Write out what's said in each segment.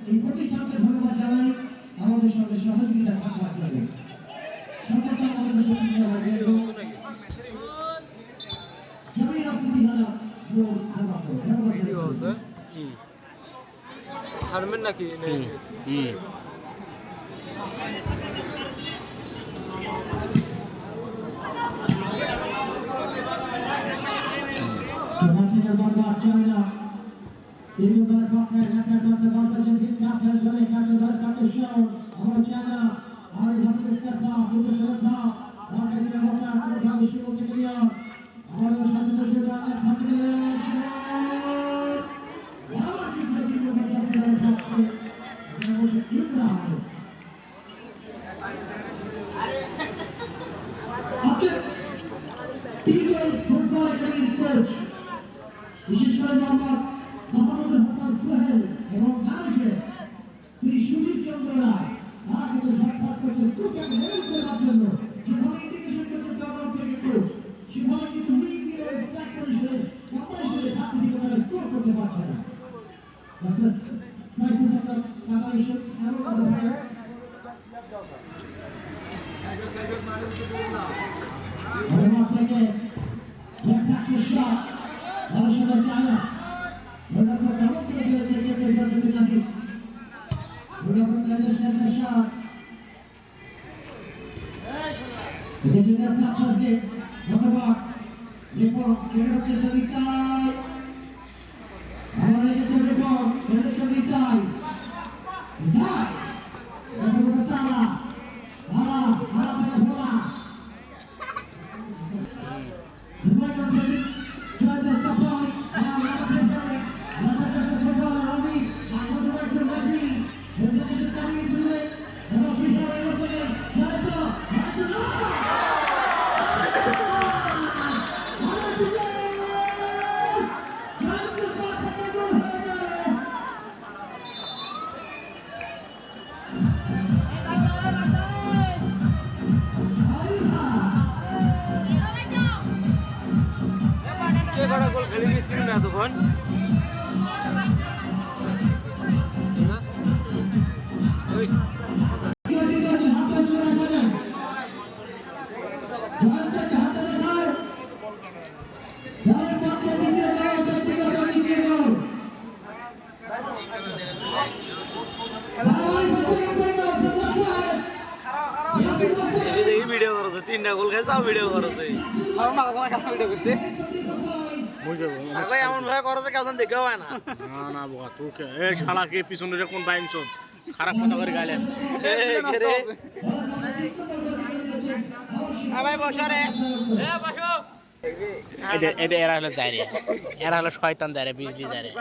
এই প্রতিষ্ঠানকে ধন্যবাদ জানাই আমাদের সঙ্গে সহযোগিতা থাকবে ছাড়বেন নাকি বিশেষ করে মোহাম্মদ হাসান সোহেল এবং ম্যানেজার শ্রী সুধীর চন্দ্র রায় তারা কিন্তু সাক্ষাৎ করছে স্কুলকে হেল্প করার জন্য যেভাবে ইন্টিগ্রেশন করতে ডেভেলপ থেকে কোচ সেভাবে কিন্তু লিগ দিয়ে স্টার্ট করে কম্পারিশনে হাত থেকে তারা স্কোর করতে পারছে না প্রাইসেস অফ দ্য কম্পারিশন এবং দ্য প্লেয়ার থেকে practice shot. Barış'a Çağla. Burada topu gidiyor çekip gözünü nakit. Burada kardeşlerine shot. Geçen yapmak lazım. Burada bak. Report. Kere bakıyor Viktay. Ahora geçen report. Kere bakıyor Viktay. Viktay. Burada burada Tala. Hala. Hala böyle bola. গোল খেলে গেছিল না তখন video করছে 3টা গোল খেয়ে যাও video করছে video করতে এমন ভাবে করছে কেমন দেখেও হয় না না বাবা তোকে এ শালাকে পিছনে কোন বাইনছ খারাপ কথা করে গাইলেন ভাই বসো রে বসো এরা হলো যায় রে এরা হলো শয়তান যায় রে বিজলি যায় রে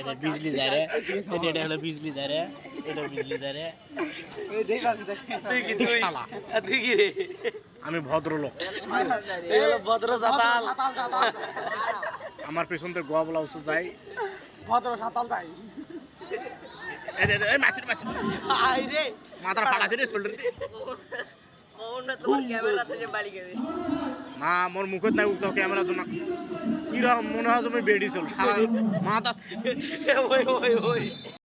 এদের বিজলি যায় রে এটা হলো বিজলি যায় রে এটা বিজলি যায় রে তুই কি রে আমি ভদ্রলোক ভদ্র সাতাল আমার পেছন থেকে গোয়া বলা উচিত যাই ভদ্র সাতাল যাই মাথার ফাটাছে রে শোল্ডার না মোর মুখত নাই উঠতো ক্যামেরার জন্য কিরকম মনে হয় বেডি চল সারা মাথা